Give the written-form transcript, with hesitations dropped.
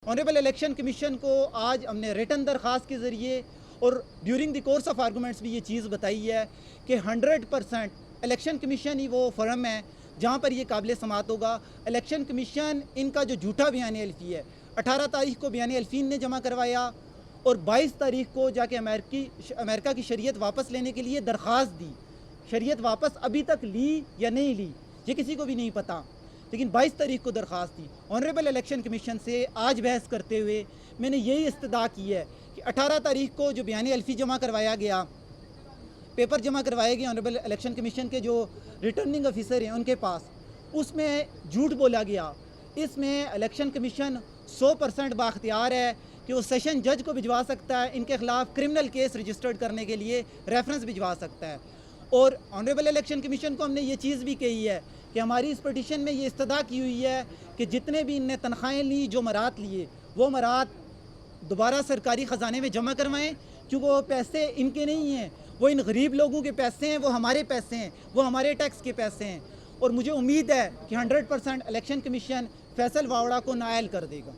Honourable election commission को आज हमने रिटन दरख्वास्त के ज़रिए और during the course of arguments भी ये चीज़ बताई है कि 100% इलेक्शन कमीशन ही वो फर्म है जहाँ पर ये काबिल समात होगा। इलेक्शन कमीशन इनका जो झूठा बयान अल्फ़ी है 18 तारीख को बयान अल्फ़ीन ने जमा करवाया और 22 तारीख को जाके अमेरिका की शरीयत वापस लेने के लिए दरख्वास्त दी। शरीयत वापस अभी तक ली या नहीं ली ये किसी को भी नहीं पता, लेकिन 22 तारीख को दरख्वास्त दी। ऑनरेबल इलेक्शन कमीशन से आज बहस करते हुए मैंने यही इस्तदा की है कि 18 तारीख को जो बयान अल्फ़ी जमा करवाया गया, पेपर जमा करवाए गए ऑनरेबल इलेक्शन कमीशन के जो रिटर्निंग ऑफिसर हैं उनके पास, उसमें झूठ बोला गया। इसमें इलेक्शन कमीशन 100% बाख्तियार है कि वो सेशन जज को भिजवा सकता है, इनके ख़िलाफ़ क्रिमिनल केस रजिस्टर्ड करने के लिए रेफरेंस भिजवा सकता है। और ऑनरेबल इलेक्शन कमीशन को हमने ये चीज़ भी कही है कि हमारी इस पटिशन में ये इस्तदा की हुई है कि जितने भी इनने तनख्वाहें ली, जो मरात लिए, वो मरात दोबारा सरकारी ख़जाने में जमा करवाएं, क्योंकि वो पैसे इनके नहीं हैं, वो इन गरीब लोगों के पैसे हैं, वो हमारे पैसे हैं, वो हमारे टैक्स के पैसे हैं। और मुझे उम्मीद है कि 100% इलेक्शन कमीशन फैसल वावड़ा को नाअहल कर देगा।